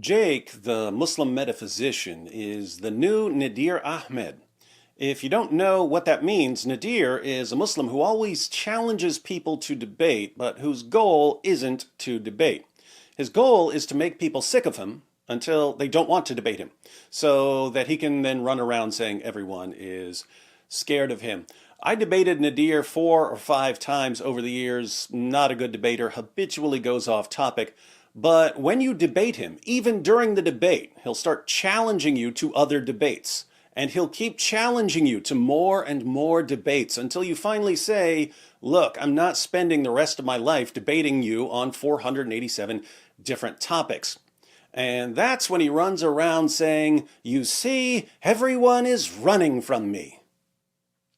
Jake, the Muslim metaphysician, is the new Nadir Ahmed. If you don't know what that means, Nadir is a Muslim who always challenges people to debate, but whose goal isn't to debate. His goal is to make people sick of him until they don't want to debate him, so that he can then run around saying everyone is scared of him. I debated Nadir 4 or 5 times over the years. Not a good debater, habitually goes off topic. But when you debate him, even during the debate, he'll start challenging you to other debates. And he'll keep challenging you to more and more debates until you finally say, look, I'm not spending the rest of my life debating you on 487 different topics. And that's when he runs around saying, you see, everyone is running from me.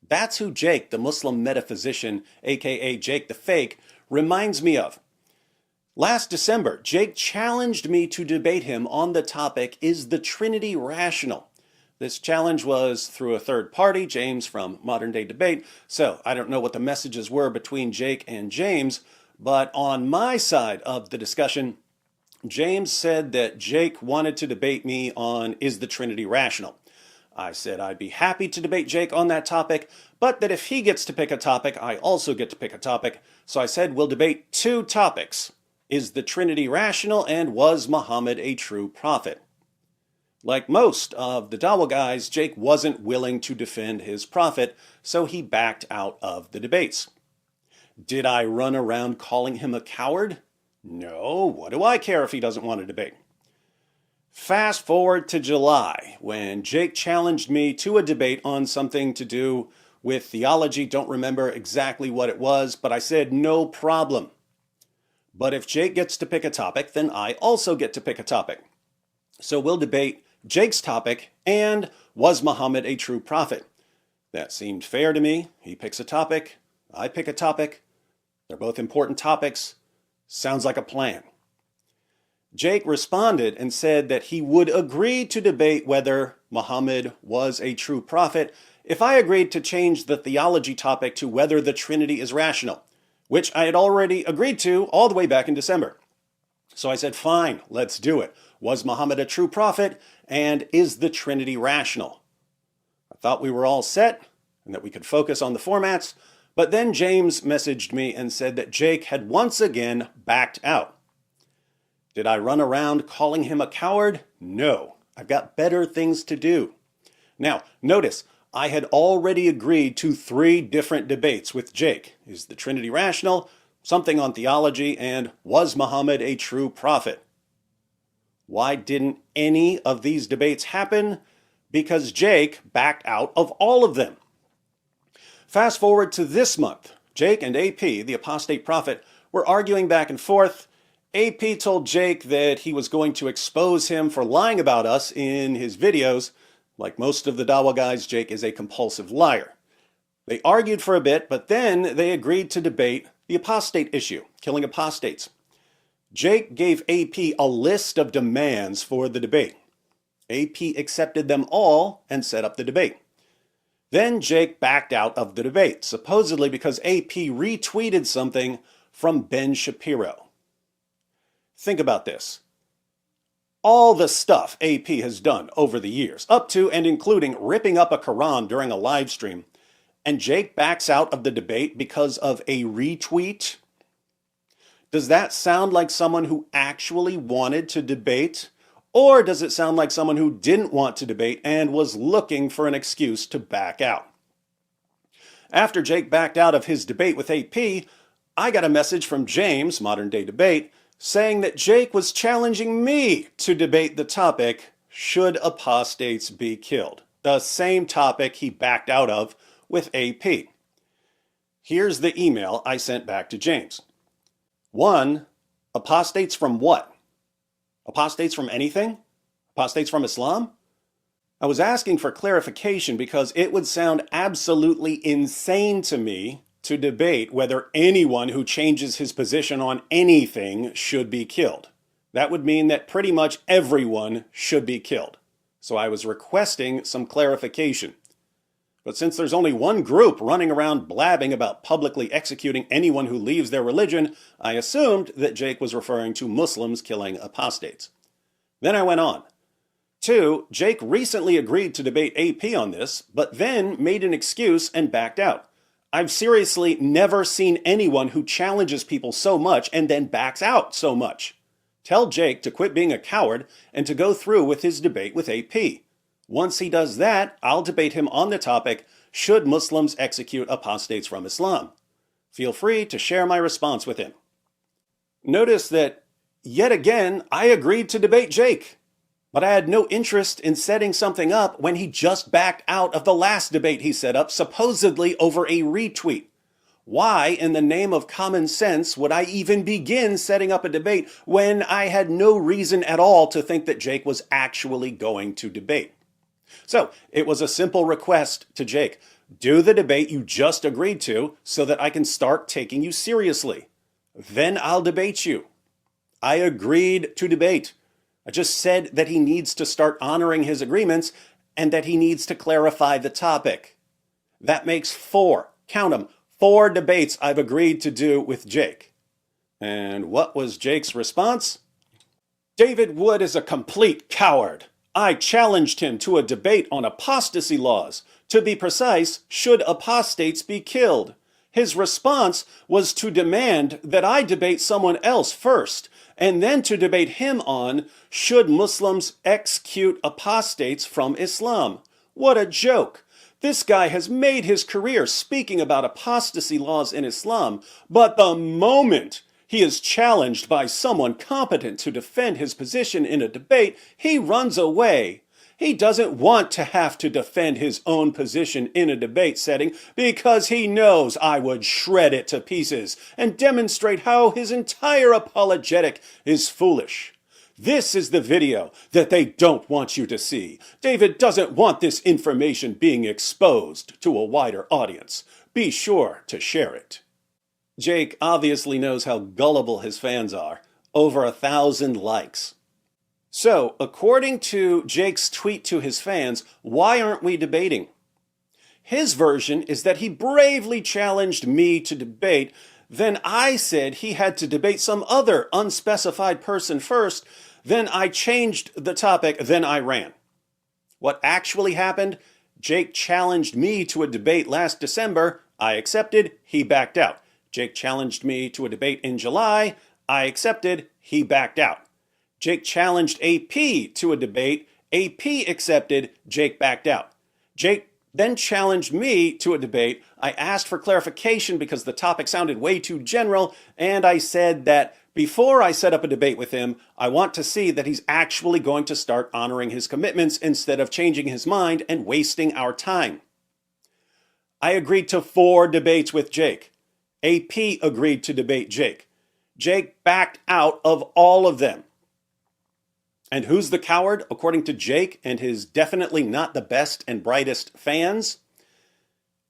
That's who Jake, the Muslim metaphysician, aka Jake the Fake, reminds me of. Last December, Jake challenged me to debate him on the topic, is the Trinity rational? This challenge was through a third party, James from Modern Day Debate, so I don't know what the messages were between Jake and James, but on my side of the discussion, James said that Jake wanted to debate me on, is the Trinity rational? I said I'd be happy to debate Jake on that topic, but that if he gets to pick a topic, I also get to pick a topic, so I said we'll debate 2 topics. Is the Trinity rational, and was Muhammad a true prophet? Like most of the Dawah guys, Jake wasn't willing to defend his prophet, so he backed out of the debates. Did I run around calling him a coward? No, what do I care if he doesn't want to debate? Fast forward to July, when Jake challenged me to a debate on something to do with theology. Don't remember exactly what it was, but I said no problem. But if Jake gets to pick a topic, then I also get to pick a topic. So we'll debate Jake's topic and was Muhammad a true prophet? That seemed fair to me. He picks a topic, I pick a topic. They're both important topics. Sounds like a plan. Jake responded and said that he would agree to debate whether Muhammad was a true prophet if I agreed to change the theology topic to whether the Trinity is rational, which I had already agreed to all the way back in December. So I said, fine, let's do it. Was Muhammad a true prophet? And is the Trinity rational? I thought we were all set and that we could focus on the formats, but then James messaged me and said that Jake had once again backed out. Did I run around calling him a coward? No, I've got better things to do. Now, notice, I had already agreed to 3 different debates with Jake. Is the Trinity rational? Something on theology, and was Muhammad a true prophet? Why didn't any of these debates happen? Because Jake backed out of all of them. Fast forward to this month. Jake and AP, the apostate prophet, were arguing back and forth. AP told Jake that he was going to expose him for lying about us in his videos. Like most of the Dawah guys, Jake is a compulsive liar. They argued for a bit, but then they agreed to debate the apostate issue, killing apostates. Jake gave AP a list of demands for the debate. AP accepted them all and set up the debate. Then Jake backed out of the debate, supposedly because AP retweeted something from Ben Shapiro. Think about this. All the stuff AP has done over the years, up to and including ripping up a Quran during a live stream, and Jake backs out of the debate because of a retweet? Does that sound like someone who actually wanted to debate? Or does it sound like someone who didn't want to debate and was looking for an excuse to back out? After Jake backed out of his debate with AP, I got a message from James, Modern Day Debate, saying that Jake was challenging me to debate the topic, should apostates be killed? The same topic he backed out of with AP. Here's the email I sent back to James. 1. Apostates from what? Apostates from anything? Apostates from Islam? I was asking for clarification because it would sound absolutely insane to me to debate whether anyone who changes his position on anything should be killed. That would mean that pretty much everyone should be killed. So I was requesting some clarification. But since there's only one group running around blabbing about publicly executing anyone who leaves their religion, I assumed that Jake was referring to Muslims killing apostates. Then I went on. 2, Jake recently agreed to debate AP on this, but then made an excuse and backed out. I've seriously never seen anyone who challenges people so much and then backs out so much. Tell Jake to quit being a coward and to go through with his debate with AP. Once he does that, I'll debate him on the topic, should Muslims execute apostates from Islam? Feel free to share my response with him. Notice that, yet again, I agreed to debate Jake. But I had no interest in setting something up when he just backed out of the last debate he set up, supposedly over a retweet. Why, in the name of common sense, would I even begin setting up a debate when I had no reason at all to think that Jake was actually going to debate? So, it was a simple request to Jake. Do the debate you just agreed to so that I can start taking you seriously. Then I'll debate you. I agreed to debate. I just said that he needs to start honoring his agreements and that he needs to clarify the topic. That makes 4, count them, 4 debates I've agreed to do with Jake. And what was Jake's response? David Wood is a complete coward. I challenged him to a debate on apostasy laws. To be precise, should apostates be killed? His response was to demand that I debate someone else first, and then to debate him on, should Muslims execute apostates from Islam? What a joke! This guy has made his career speaking about apostasy laws in Islam, but the moment he is challenged by someone competent to defend his position in a debate, he runs away. He doesn't want to have to defend his own position in a debate setting because he knows I would shred it to pieces and demonstrate how his entire apologetic is foolish. This is the video that they don't want you to see. David doesn't want this information being exposed to a wider audience. Be sure to share it. Jake obviously knows how gullible his fans are. Over 1,000 likes. So, according to Jake's tweet to his fans, why aren't we debating? His version is that he bravely challenged me to debate, then I said he had to debate some other unspecified person first, then I changed the topic, then I ran. What actually happened? Jake challenged me to a debate last December, I accepted, he backed out. Jake challenged me to a debate in July, I accepted, he backed out. Jake challenged AP to a debate, AP accepted, Jake backed out. Jake then challenged me to a debate. I asked for clarification because the topic sounded way too general, and I said that before I set up a debate with him, I want to see that he's actually going to start honoring his commitments instead of changing his mind and wasting our time. I agreed to 4 debates with Jake. AP agreed to debate Jake. Jake backed out of all of them. And who's the coward, according to Jake and his definitely not the best and brightest fans?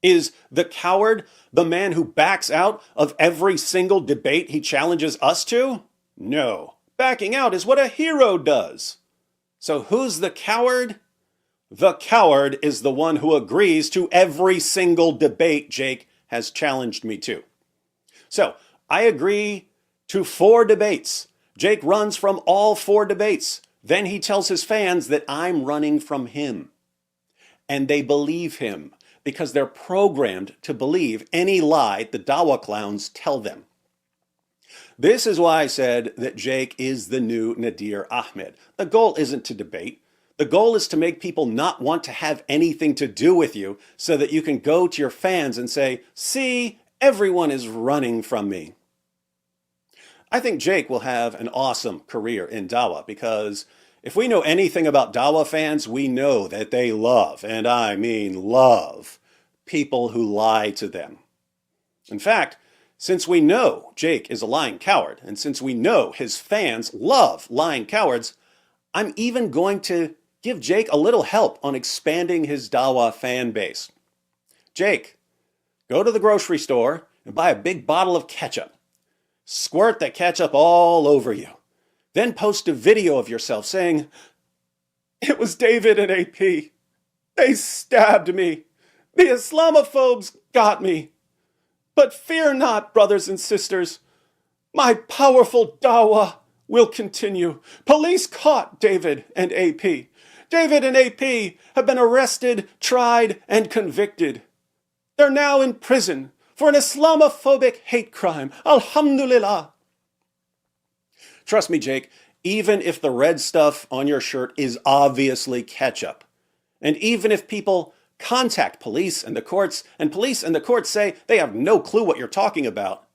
Is the coward the man who backs out of every single debate he challenges us to? No. Backing out is what a hero does. So who's the coward? The coward is the one who agrees to every single debate Jake has challenged me to. So I agree to 4 debates. Jake runs from all 4 debates. Then he tells his fans that I'm running from him. And they believe him because they're programmed to believe any lie the Dawa clowns tell them. This is why I said that Jake is the new Nadir Ahmed. The goal isn't to debate. The goal is to make people not want to have anything to do with you so that you can go to your fans and say, see, everyone is running from me. I think Jake will have an awesome career in Dawa because if we know anything about Dawa fans, we know that they love, and I mean love, people who lie to them. In fact, since we know Jake is a lying coward, and since we know his fans love lying cowards, I'm even going to give Jake a little help on expanding his Dawa fan base. Jake, go to the grocery store and buy a big bottle of ketchup. Squirt that ketchup all over you. Then post a video of yourself saying, "It was David and AP. They stabbed me. The Islamophobes got me. But fear not, brothers and sisters. My powerful dawah will continue. Police caught David and AP. David and AP have been arrested, tried, and convicted. They're now in prison for an Islamophobic hate crime. Alhamdulillah. Trust me, Jake, even if the red stuff on your shirt is obviously ketchup, and even if people contact police and the courts, and police and the courts say they have no clue what you're talking about,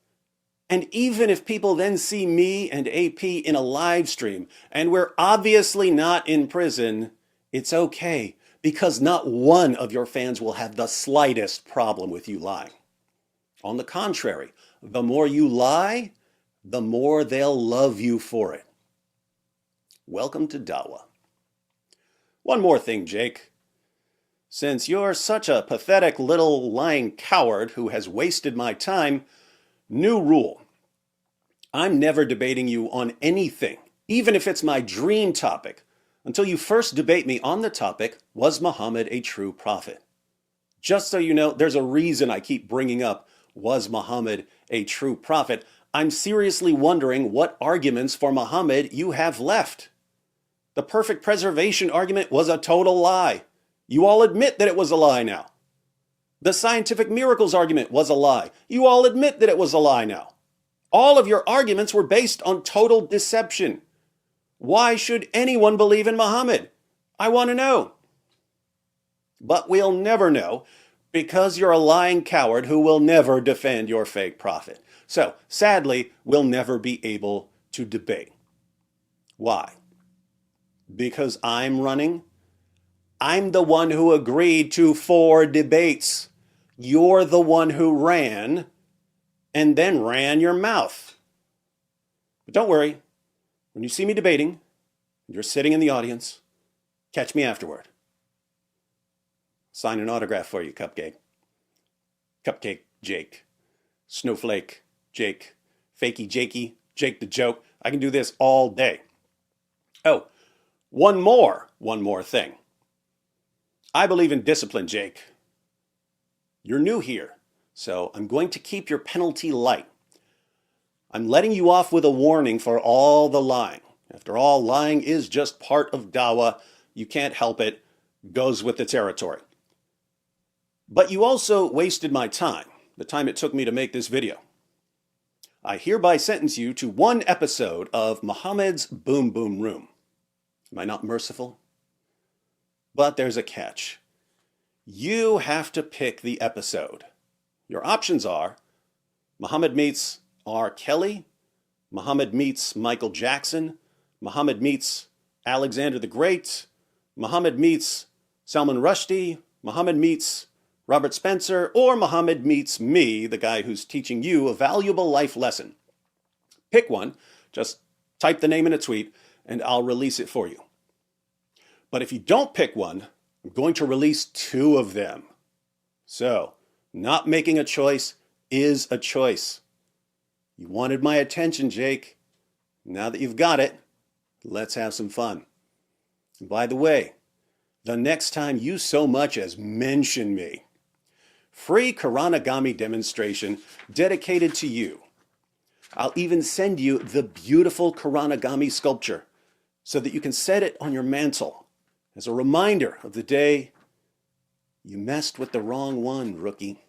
and even if people then see me and AP in a live stream, and we're obviously not in prison, it's okay, because not one of your fans will have the slightest problem with you lying. On the contrary, the more you lie, the more they'll love you for it. Welcome to Dawah. One more thing, Jake. Since you're such a pathetic little lying coward who has wasted my time, new rule. I'm never debating you on anything, even if it's my dream topic, until you first debate me on the topic, was Muhammad a true prophet? Just so you know, there's a reason I keep bringing up, was Muhammad a true prophet? I'm seriously wondering what arguments for Muhammad you have left. The perfect preservation argument was a total lie. You all admit that it was a lie now. The scientific miracles argument was a lie. You all admit that it was a lie now. All of your arguments were based on total deception. Why should anyone believe in Muhammad? I want to know. But we'll never know, because you're a lying coward who will never defend your fake prophet. So, sadly, we'll never be able to debate. Why? Because I'm running? I'm the one who agreed to 4 debates. You're the one who ran, and then ran your mouth. But don't worry, when you see me debating, you're sitting in the audience, catch me afterward. Sign an autograph for you, Cupcake. Cupcake Jake. Snowflake Jake. Fakey Jakey. Jake the Joke. I can do this all day. Oh, one more thing. I believe in discipline, Jake. You're new here, so I'm going to keep your penalty light. I'm letting you off with a warning for all the lying. After all, lying is just part of Dawah. You can't help it. Goes with the territory. But you also wasted my time, the time it took me to make this video. I hereby sentence you to 1 episode of Muhammad's Boom Boom Room. Am I not merciful? But there's a catch. You have to pick the episode. Your options are Muhammad meets R. Kelly, Muhammad meets Michael Jackson, Muhammad meets Alexander the Great, Muhammad meets Salman Rushdie, Muhammad meets Robert Spencer, or Muhammad meets me, the guy who's teaching you a valuable life lesson. Pick one, just type the name in a tweet, and I'll release it for you. But if you don't pick one, I'm going to release 2 of them. So, not making a choice is a choice. You wanted my attention, Jake. Now that you've got it, let's have some fun. And by the way, the next time you so much as mention me, free Koranagami demonstration dedicated to you. I'll even send you the beautiful Koranagami sculpture so that you can set it on your mantle as a reminder of the day you messed with the wrong one, rookie.